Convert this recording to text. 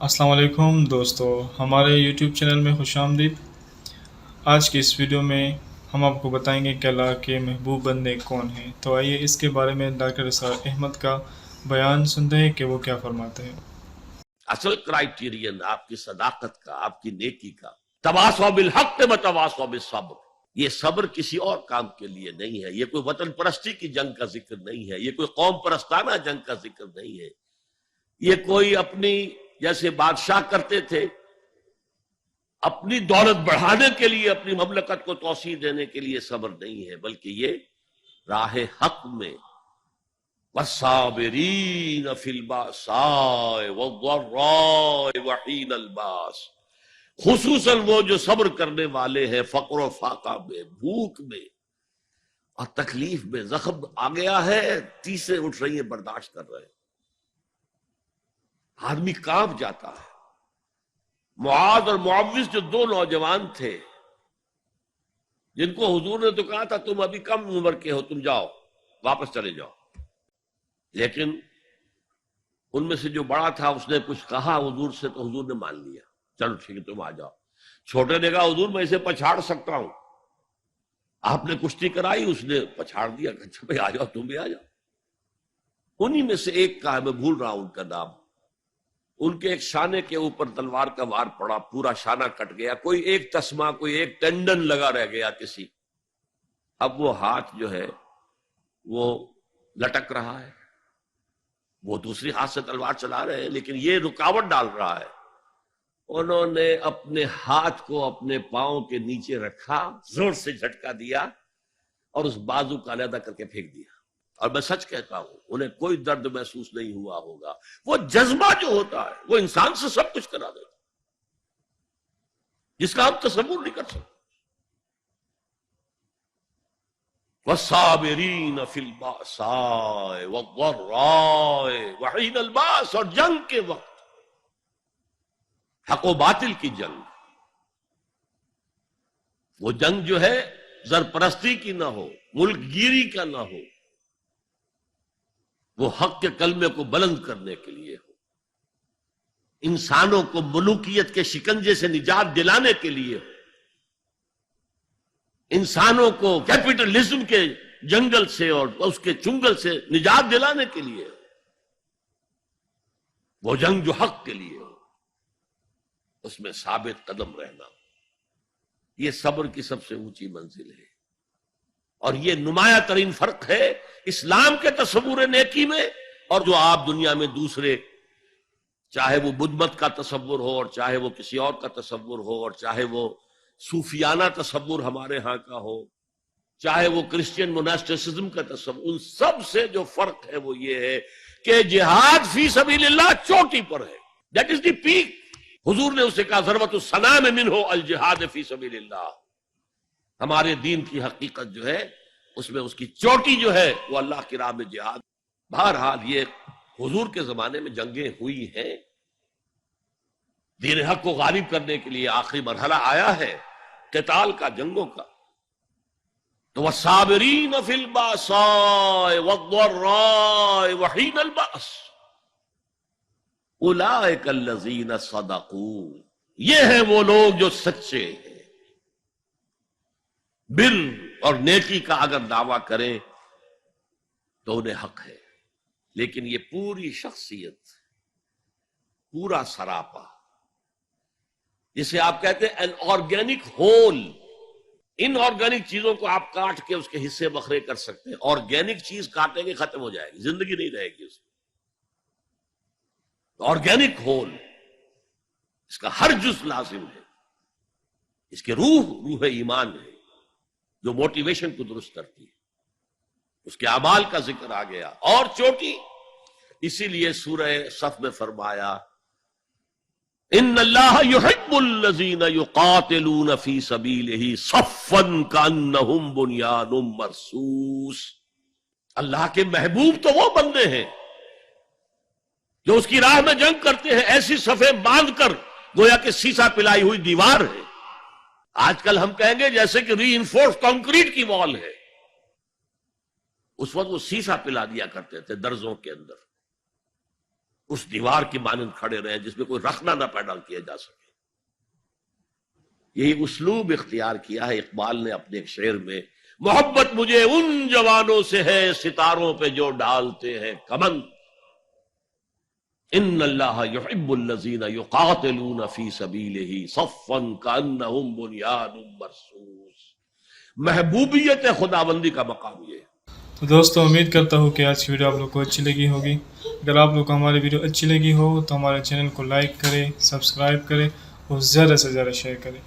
السلام علیکم دوستو، ہمارے یوٹیوب چینل میں خوش آمدید۔ آج کی اس ویڈیو میں ہم آپ کو بتائیں گے کہ اللہ کے محبوب بندے کون ہیں۔ تو آئیے اس کے بارے میں ڈاکٹر اسرار احمد کا بیان سنتے ہیں کہ وہ کیا فرماتے ہیں۔ اصل کرائیٹیرین آپ کی صداقت کا، آپ کی نیکی کا، تواصوا بالحق وتواصوا بالصبر، یہ صبر کسی اور کام کے لیے نہیں ہے، یہ کوئی وطن پرستی کی جنگ کا ذکر نہیں ہے، یہ کوئی قوم پرستانہ جنگ کا ذکر نہیں ہے، یہ کوئی اپنی جیسے بادشاہ کرتے تھے اپنی دولت بڑھانے کے لیے، اپنی مملکت کو توسیع دینے کے لیے صبر نہیں ہے، بلکہ یہ راہ حق میں والصابرین فی الباساء والضراء وحین الباس، خصوصاً وہ جو صبر کرنے والے ہیں فقر و فاقہ میں، بھوک میں اور تکلیف میں۔ زخم آ گیا ہے، تیسے اٹھ رہی ہیں، برداشت کر رہے ہیں، آدمی کانپ جاتا ہے۔ معاذ اور معوذ جو دو نوجوان تھے جن کو حضور نے تو کہا تھا تم ابھی کم عمر کے ہو، تم جاؤ واپس چلے جاؤ، لیکن ان میں سے جو بڑا تھا اس نے کچھ کہا حضور سے تو حضور نے مان لیا، چلو ٹھیک ہے تم آ جاؤ۔ چھوٹے نے کہا حضور میں اسے پچھاڑ سکتا ہوں، آپ نے کشتی کرائی، اس نے پچھاڑ دیا، اچھا بھائی آ جاؤ، تم بھی آ جاؤ۔ انہی میں سے ایک کا ہے، میں بھول رہا ہوں ان کا نام، ان کے ایک شانے کے اوپر تلوار کا وار پڑا، پورا شانہ کٹ گیا، کوئی ایک تسمہ، کوئی ایک ٹینڈن لگا رہ گیا کسی، اب وہ ہاتھ جو ہے وہ لٹک رہا ہے، وہ دوسری ہاتھ سے تلوار چلا رہے ہیں لیکن یہ رکاوٹ ڈال رہا ہے۔ انہوں نے اپنے ہاتھ کو اپنے پاؤں کے نیچے رکھا، زور سے جھٹکا دیا اور اس بازو کا علیحدہ کر کے پھینک دیا، اور میں سچ کہتا ہوں انہیں کوئی درد محسوس نہیں ہوا ہوگا۔ وہ جذبہ جو ہوتا ہے وہ انسان سے سب کچھ کرا دیتا جس کا ہم تصور نہیں کر سکتے۔ والصابرین فی الباساء والضراء وحین الباس، اور جنگ کے وقت، حق و باطل کی جنگ، وہ جنگ جو ہے زرپرستی کی نہ ہو، ملک گیری کا نہ ہو، وہ حق کے کلمے کو بلند کرنے کے لیے ہو، انسانوں کو ملوکیت کے شکنجے سے نجات دلانے کے لیے ہو، انسانوں کو کیپٹلزم کے جنگل سے اور اس کے چنگل سے نجات دلانے کے لیے ہو، وہ جنگ جو حق کے لیے ہو، اس میں ثابت قدم رہنا، یہ صبر کی سب سے اونچی منزل ہے۔ اور یہ نمایاں ترین فرق ہے اسلام کے تصور نیکی میں اور جو آپ دنیا میں دوسرے، چاہے وہ بدھ مت کا تصور ہو اور چاہے وہ کسی اور کا تصور ہو اور چاہے وہ صوفیانہ تصور ہمارے ہاں کا ہو، چاہے وہ کرسچین موناسٹسزم کا تصور، ان سب سے جو فرق ہے وہ یہ ہے کہ جہاد فی سبیل اللہ چوٹی پر ہے، دیٹ از دی پیک۔ حضور نے اسے کہا ضربۃ السنام منہ الجہاد فی سبیل اللہ، ہمارے دین کی حقیقت جو ہے اس میں اس کی چوٹی جو ہے وہ اللہ کی راہ میں جہاد۔ بہرحال یہ حضور کے زمانے میں جنگیں ہوئی ہیں، دین حق کو غالب کرنے کے لیے آخری مرحلہ آیا ہے قتال کا، جنگوں کا۔ تو والصابرین فی الباساء والضراء وحین الباس اولئک الذین صدقوا، یہ ہیں وہ لوگ جو سچے ہیں، بر اور نیکی کا اگر دعویٰ کریں تو انہیں حق ہے، لیکن یہ پوری شخصیت، پورا سراپا، جسے آپ کہتے ہیں این آرگینک ہول، ان آرگینک چیزوں کو آپ کاٹ کے اس کے حصے بکھرے کر سکتے ہیں، آرگینک چیز کاٹیں گے ختم ہو جائے گی، زندگی نہیں رہے گی اس میں۔ آرگینک ہول، اس کا ہر جز لازم ہے، اس کے روح ایمان ہے جو موٹیویشن کو درست کرتی ہے، اس کے اعمال کا ذکر آ گیا۔ اور چوٹی، اسی لیے سورہ صف میں فرمایا ان اللہ یحب الذین یقاتلون فی سبیلہ صفا کانہم بنیان مرصوص، اللہ کے محبوب تو وہ بندے ہیں جو اس کی راہ میں جنگ کرتے ہیں ایسی صفیں باندھ کر گویا کہ سیسا پلائی ہوئی دیوار ہے۔ آج کل ہم کہیں گے جیسے کہ ری انفورس کانکریٹ کی وال ہے، اس وقت وہ سیسا پلا دیا کرتے تھے درزوں کے اندر، اس دیوار کی مانند کھڑے رہیں جس میں کوئی رخنہ نہ پیدا کیا جا سکے. یہی اسلوب اختیار کیا ہے اقبال نے اپنے ایک شعر میں. محبت مجھے ان جوانوں سے ہے ستاروں پہ جو ڈالتے ہیں کمند. ان اللہ یحب الذین یقاتلون فی سبیلہ صفا کانہم بنیان مرصوص. محبوبیت خداوندی کا مقام یہ ہے. تو دوستو امید کرتا ہوں کہ آج کی ویڈیو آپ لوگ کو اچھی لگی ہوگی. اگر آپ لوگ کو ہماری ویڈیو اچھی لگی ہو تو ہمارے چینل کو لائک کریں، سبسکرائب کریں اور زیادہ سے زیادہ شیئر کریں.